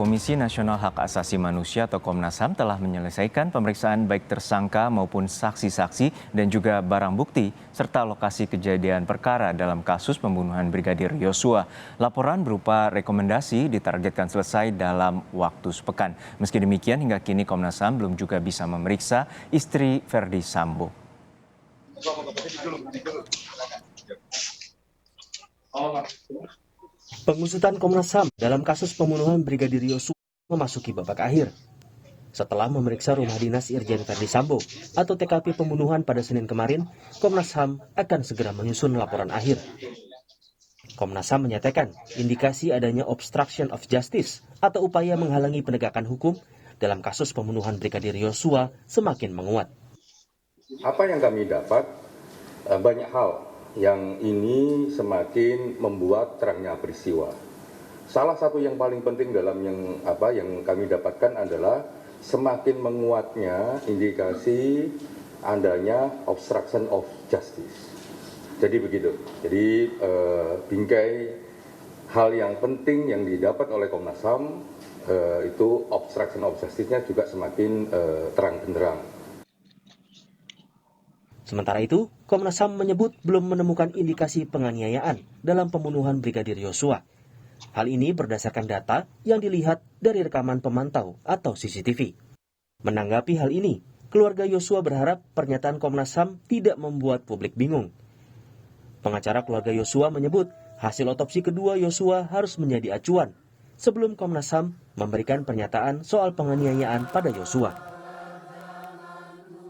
Komisi Nasional Hak Asasi Manusia atau Komnas HAM telah menyelesaikan pemeriksaan baik tersangka maupun saksi-saksi dan juga barang bukti serta lokasi kejadian perkara dalam kasus pembunuhan Brigadir Yosua. Laporan berupa rekomendasi ditargetkan selesai dalam waktu sepekan. Meski demikian, hingga kini Komnas HAM belum juga bisa memeriksa istri Verdi Sambo. Pengusutan Komnas HAM dalam kasus pembunuhan Brigadir Yosua memasuki babak akhir. Setelah memeriksa rumah dinas Irjen Verdi Sambo atau TKP pembunuhan pada Senin kemarin, Komnas HAM akan segera menyusun laporan akhir. Komnas HAM menyatakan indikasi adanya obstruction of justice atau upaya menghalangi penegakan hukum dalam kasus pembunuhan Brigadir Yosua semakin menguat. Apa yang kami dapat, banyak hal yang ini semakin membuat terangnya peristiwa. Salah satu yang paling penting dalam yang kami dapatkan adalah semakin menguatnya indikasi adanya obstruction of justice. Jadi begitu. Jadi bingkai hal yang penting yang didapat oleh Komnas HAM itu obstruction of justice-nya juga semakin terang benderang. Sementara itu, Komnas HAM menyebut belum menemukan indikasi penganiayaan dalam pembunuhan Brigadir Yosua. Hal ini berdasarkan data yang dilihat dari rekaman pemantau atau CCTV. Menanggapi hal ini, keluarga Yosua berharap pernyataan Komnas HAM tidak membuat publik bingung. Pengacara keluarga Yosua menyebut hasil otopsi kedua Yosua harus menjadi acuan sebelum Komnas HAM memberikan pernyataan soal penganiayaan pada Yosua.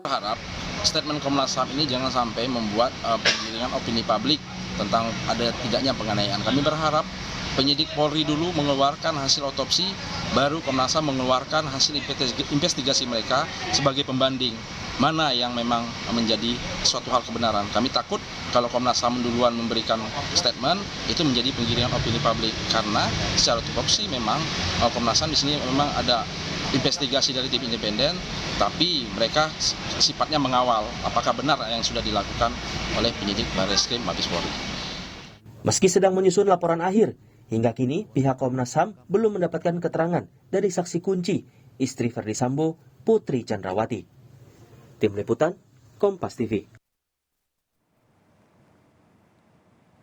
Berharap statement Komnas HAM ini jangan sampai membuat penggiringan opini publik tentang ada tidaknya penganiayaan. Kami berharap penyidik Polri dulu mengeluarkan hasil otopsi, baru Komnas HAM mengeluarkan hasil investigasi mereka sebagai pembanding. Mana yang memang menjadi suatu hal kebenaran. Kami takut kalau Komnas HAM duluan memberikan statement, itu menjadi penggiringan opini publik. Karena secara otopsi memang Komnas HAM di sini memang ada investigasi dari tim independen, tapi mereka sifatnya mengawal apakah benar yang sudah dilakukan oleh penyidik Barreskrim Mabes Polri. Meski sedang menyusun laporan akhir, hingga kini pihak Komnas HAM belum mendapatkan keterangan dari saksi kunci, istri Verdi Sambo, Putri Chandrawati. Tim Liputan, Kompas TV.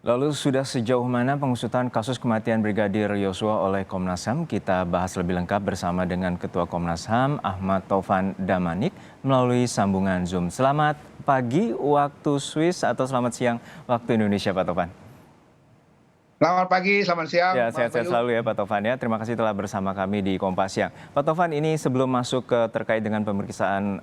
Lalu sudah sejauh mana pengusutan kasus kematian Brigadir Yosua oleh Komnas HAM? Kita bahas lebih lengkap bersama dengan Ketua Komnas HAM Ahmad Taufan Damanik melalui sambungan Zoom. Selamat pagi waktu Swiss atau selamat siang waktu Indonesia, Pak Taufan. Selamat pagi, selamat siang. Ya, sehat-sehat selalu ya Pak Taufan ya. Terima kasih telah bersama kami di Kompas Siang. Pak Taufan, ini sebelum masuk ke terkait dengan pemeriksaan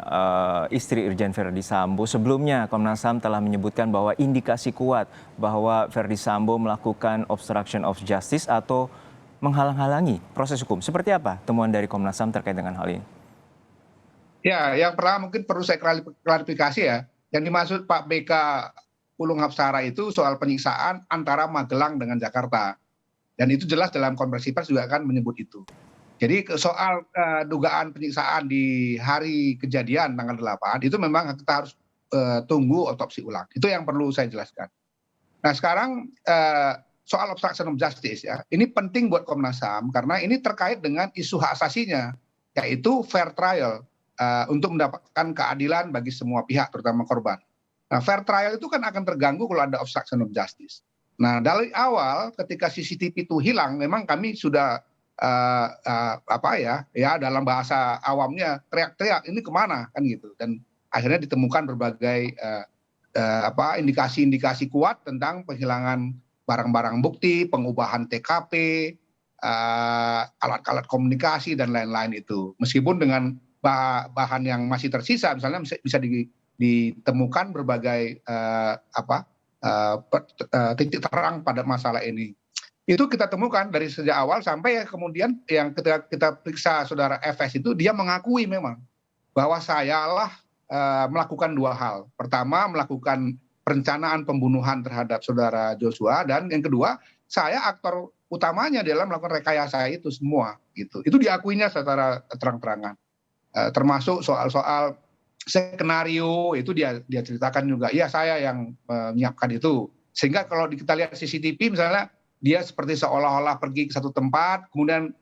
istri Irjen Verdi Sambo, sebelumnya Komnas HAM telah menyebutkan bahwa indikasi kuat bahwa Verdi Sambo melakukan obstruction of justice atau menghalang-halangi proses hukum. Seperti apa temuan dari Komnas HAM terkait dengan hal ini? Ya, yang pertama mungkin perlu saya klarifikasi ya. Yang dimaksud Pak BK Pulung Hapsara itu soal penyiksaan antara Magelang dengan Jakarta. Dan itu jelas dalam konferensi pers juga akan menyebut itu. Jadi soal dugaan penyiksaan di hari kejadian tanggal 8 itu memang kita harus tunggu otopsi ulang. Itu yang perlu saya jelaskan. Nah sekarang soal obstruction of justice ya, ini penting buat Komnas HAM karena ini terkait dengan isu hak asasinya, yaitu fair trial untuk mendapatkan keadilan bagi semua pihak, terutama korban. Nah, fair trial itu kan akan terganggu kalau ada obstruction of justice. Nah, dari awal ketika CCTV itu hilang, memang kami sudah dalam bahasa awamnya teriak-teriak ini kemana kan gitu. Dan akhirnya ditemukan berbagai indikasi-indikasi kuat tentang penghilangan barang-barang bukti, pengubahan TKP, alat-alat komunikasi dan lain-lain itu. Meskipun dengan bahan yang masih tersisa, misalnya bisa ditemukan berbagai titik terang pada masalah ini. Itu kita temukan dari sejak awal sampai ya kemudian yang ketika kita periksa saudara FS itu dia mengakui memang bahwa sayalah melakukan dua hal. Pertama melakukan perencanaan pembunuhan terhadap saudara Joshua dan yang kedua saya aktor utamanya dalam melakukan rekayasa itu semua gitu. Itu diakuinya secara terang-terangan. Termasuk soal-soal skenario itu dia ceritakan juga, iya saya yang menyiapkan itu. Sehingga kalau kita lihat CCTV misalnya dia seperti seolah-olah pergi ke satu tempat, kemudian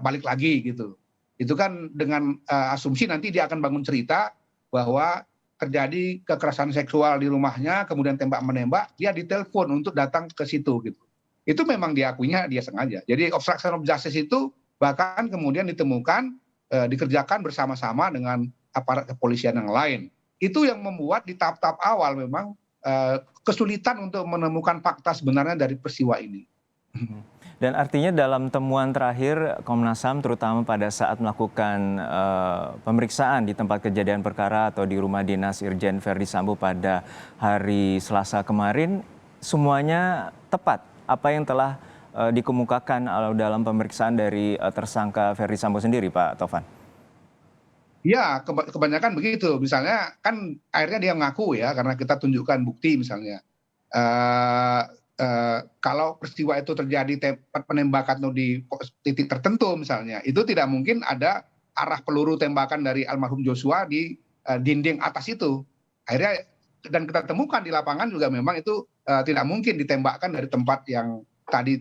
balik lagi gitu. Itu kan dengan asumsi nanti dia akan bangun cerita bahwa terjadi kekerasan seksual di rumahnya, kemudian tembak-menembak, dia ditelepon untuk datang ke situ gitu. Itu memang diakuinya dia sengaja. Jadi obstruction of justice itu bahkan kemudian ditemukan dikerjakan bersama-sama dengan aparat kepolisian yang lain. Itu yang membuat di tahap-tahap awal memang kesulitan untuk menemukan fakta sebenarnya dari peristiwa ini. Dan artinya dalam temuan terakhir Komnas HAM terutama pada saat melakukan pemeriksaan di tempat kejadian perkara atau di rumah dinas Irjen Verdi Sambo pada hari Selasa kemarin, semuanya tepat apa yang telah dikemukakan dalam pemeriksaan dari tersangka Verdi Sambo sendiri, Pak Tovan? Ya, kebanyakan begitu. Misalnya kan akhirnya dia mengaku ya, karena kita tunjukkan bukti misalnya. Kalau peristiwa itu terjadi penembakan di titik tertentu misalnya, itu tidak mungkin ada arah peluru tembakan dari almarhum Joshua di dinding atas itu. Akhirnya dan kita temukan di lapangan juga memang itu tidak mungkin ditembakkan dari tempat yang tadi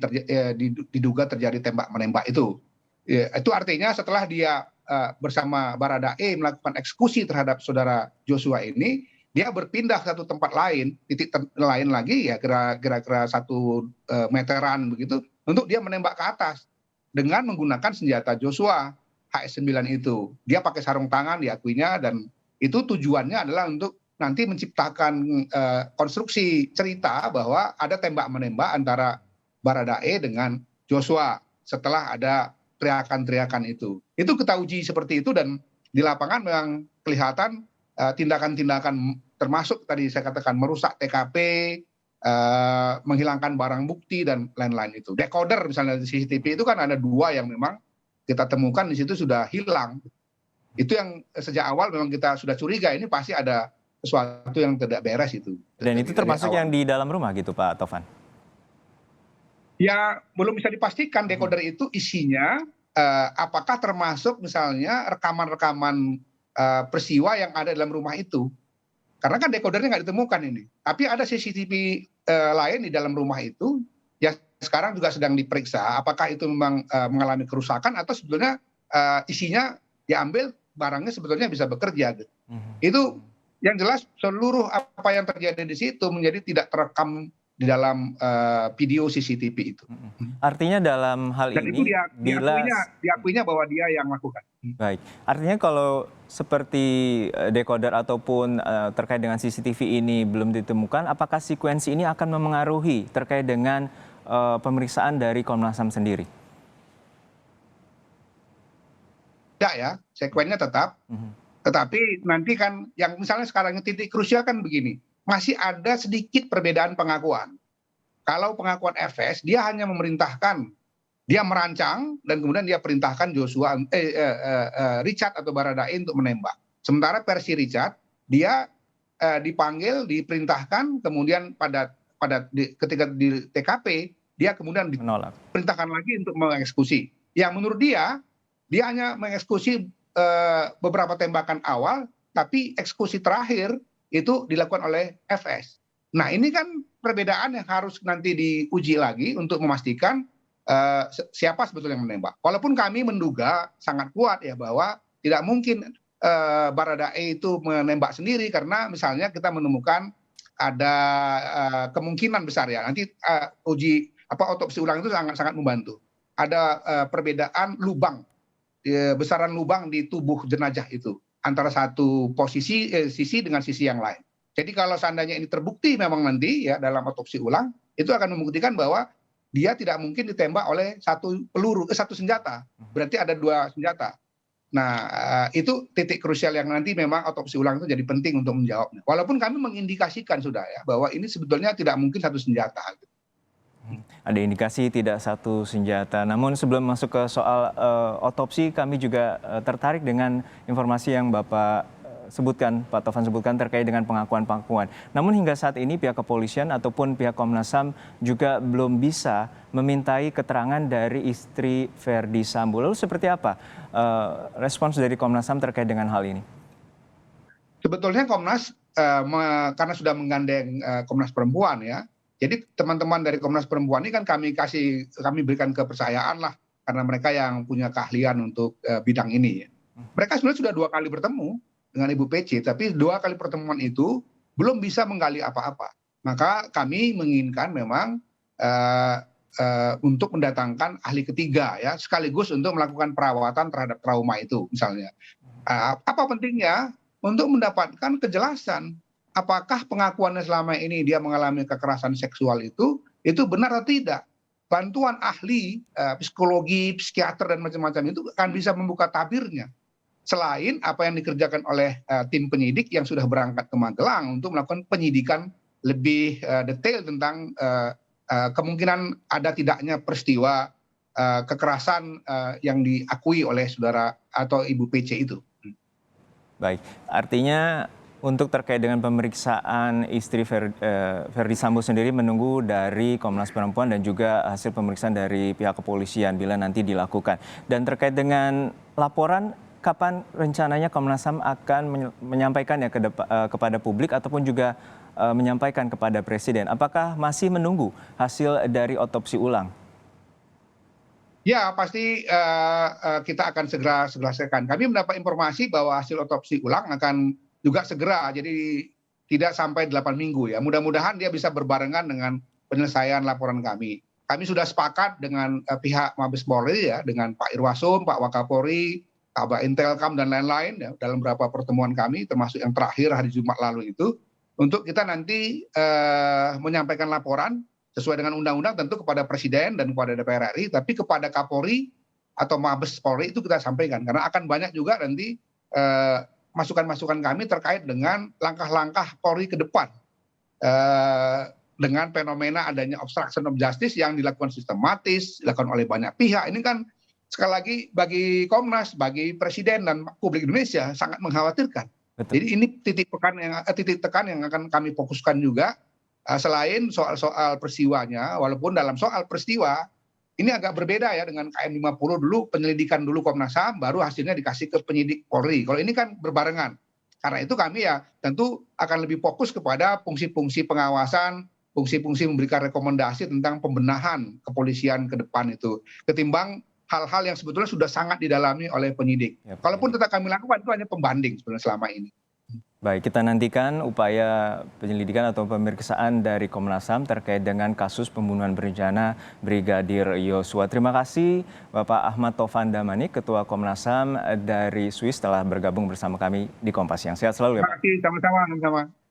diduga terjadi tembak menembak itu. Itu artinya setelah dia bersama Baradae melakukan eksekusi terhadap saudara Joshua ini, dia berpindah ke satu tempat lain, titik lain lagi ya kira-kira 1 meteran begitu, untuk dia menembak ke atas dengan menggunakan senjata Joshua HS9 itu. Dia pakai sarung tangan diakuinya, dan itu tujuannya adalah untuk nanti menciptakan konstruksi cerita bahwa ada tembak-menembak antara Baradae dengan Joshua setelah ada teriakan-teriakan itu. Itu kita uji seperti itu, dan di lapangan memang kelihatan tindakan-tindakan termasuk tadi saya katakan merusak TKP, menghilangkan barang bukti dan lain-lain itu. Decoder misalnya di CCTV itu kan ada 2 yang memang kita temukan di situ sudah hilang. Itu yang sejak awal memang kita sudah curiga ini pasti ada sesuatu yang tidak beres itu. Dan itu termasuk yang di dalam rumah gitu, Pak Tovan? Ya belum bisa dipastikan decoder itu isinya apakah termasuk misalnya rekaman-rekaman peristiwa yang ada dalam rumah itu. Karena kan decodernya nggak ditemukan ini. Tapi ada CCTV lain di dalam rumah itu yang sekarang juga sedang diperiksa apakah itu memang mengalami kerusakan atau sebetulnya isinya diambil, barangnya sebetulnya bisa bekerja gitu. Itu yang jelas seluruh apa yang terjadi di situ menjadi tidak terekam di dalam video CCTV itu. Artinya dalam hal dan ini itu diakuinya bahwa dia yang melakukan. Baik, artinya kalau seperti decoder ataupun terkait dengan CCTV ini belum ditemukan, apakah sekuensi ini akan memengaruhi terkait dengan pemeriksaan dari Komnas HAM sendiri? Tidak ya, sekuensinya tetap. Tetapi nanti kan yang misalnya sekarang titik krusial kan begini, masih ada sedikit perbedaan pengakuan. Kalau pengakuan FS, dia hanya memerintahkan, dia merancang dan kemudian dia perintahkan Richard atau Baradae untuk menembak. Sementara versi Richard, dia dipanggil, diperintahkan, kemudian ketika di TKP, dia kemudian diperintahkan lagi untuk mengeksekusi. Yang menurut dia hanya mengeksekusi beberapa tembakan awal, tapi eksekusi terakhir itu dilakukan oleh FS. Nah ini kan perbedaan yang harus nanti diuji lagi untuk memastikan siapa sebetulnya yang menembak. Walaupun kami menduga sangat kuat ya bahwa tidak mungkin Baradae itu menembak sendiri, karena misalnya kita menemukan ada kemungkinan besar ya nanti otopsi ulang itu sangat membantu. Ada perbedaan lubang, besaran lubang di tubuh jenazah itu antara satu sisi dengan sisi yang lain. Jadi kalau seandainya ini terbukti memang nanti ya dalam otopsi ulang, itu akan membuktikan bahwa dia tidak mungkin ditembak oleh satu senjata. Berarti ada 2 senjata. Nah, itu titik krusial yang nanti memang otopsi ulang itu jadi penting untuk menjawabnya. Walaupun kami mengindikasikan sudah ya bahwa ini sebetulnya tidak mungkin satu senjata. Ada indikasi tidak satu senjata. Namun sebelum masuk ke soal otopsi, kami juga tertarik dengan informasi yang Bapak sebutkan, Pak Tovan sebutkan terkait dengan pengakuan-pengakuan. Namun hingga saat ini pihak kepolisian ataupun pihak Komnas HAM juga belum bisa memintai keterangan dari istri Verdi Sambo. Lalu seperti apa respons dari Komnas HAM terkait dengan hal ini? Sebetulnya Komnas karena sudah menggandeng Komnas Perempuan ya. Jadi teman-teman dari Komnas Perempuan ini kan kami berikan kepercayaan lah karena mereka yang punya keahlian untuk bidang ini. Mereka sebenarnya sudah 2 kali bertemu dengan Ibu Pece, tapi 2 kali pertemuan itu belum bisa menggali apa-apa. Maka kami menginginkan memang untuk mendatangkan ahli ketiga ya, sekaligus untuk melakukan perawatan terhadap trauma itu misalnya. Apa pentingnya? Untuk mendapatkan kejelasan apakah pengakuannya selama ini dia mengalami kekerasan seksual itu benar atau tidak. Bantuan ahli psikologi, psikiater dan macam-macam itu akan bisa membuka tabirnya. Selain apa yang dikerjakan oleh tim penyidik yang sudah berangkat ke Magelang untuk melakukan penyidikan lebih detail tentang kemungkinan ada tidaknya peristiwa kekerasan yang diakui oleh saudara atau Ibu Pece itu. Baik, artinya untuk terkait dengan pemeriksaan istri Verdi Sambo sendiri menunggu dari Komnas Perempuan dan juga hasil pemeriksaan dari pihak kepolisian bila nanti dilakukan. Dan terkait dengan laporan, kapan rencananya Komnas HAM akan menyampaikannya kepada publik ataupun juga menyampaikan kepada Presiden? Apakah masih menunggu hasil dari otopsi ulang? Ya, pasti kita akan segera selesaikan. Kami mendapat informasi bahwa hasil otopsi ulang akan juga segera, jadi tidak sampai 8 minggu ya. Mudah-mudahan dia bisa berbarengan dengan penyelesaian laporan kami. Kami sudah sepakat dengan pihak Mabes Polri ya, dengan Pak Irwasum, Pak Wakapolri, Kabak Intelkam dan lain-lain ya, dalam beberapa pertemuan kami, termasuk yang terakhir hari Jumat lalu itu, untuk kita nanti menyampaikan laporan sesuai dengan undang-undang tentu kepada Presiden dan kepada DPR RI, tapi kepada Kapolri atau Mabes Polri itu kita sampaikan. Karena akan banyak juga nanti masukan-masukan kami terkait dengan langkah-langkah Polri ke depan. Dengan fenomena adanya obstruction of justice yang dilakukan sistematis, dilakukan oleh banyak pihak. Ini kan sekali lagi bagi Komnas, bagi Presiden dan publik Indonesia sangat mengkhawatirkan. Betul. Jadi ini titik tekan yang akan kami fokuskan juga. Selain soal peristiwanya, walaupun dalam soal peristiwa ini agak berbeda ya dengan KM 50 dulu, penyelidikan dulu Komnas HAM, baru hasilnya dikasih ke penyidik Polri. Kalau ini kan berbarengan. Karena itu kami ya tentu akan lebih fokus kepada fungsi-fungsi pengawasan, fungsi-fungsi memberikan rekomendasi tentang pembenahan kepolisian ke depan itu. Ketimbang hal-hal yang sebetulnya sudah sangat didalami oleh penyidik. Ya, kalaupun tetap kami lakukan itu hanya pembanding sebenarnya selama ini. Baik, kita nantikan upaya penyelidikan atau pemeriksaan dari Komnas HAM terkait dengan kasus pembunuhan berencana Brigadir Yosua. Terima kasih Bapak Ahmad Taufan Damanik, Ketua Komnas HAM dari Swiss telah bergabung bersama kami di Kompas Siang. Sehat selalu ya Pak. Terima kasih, sama-sama.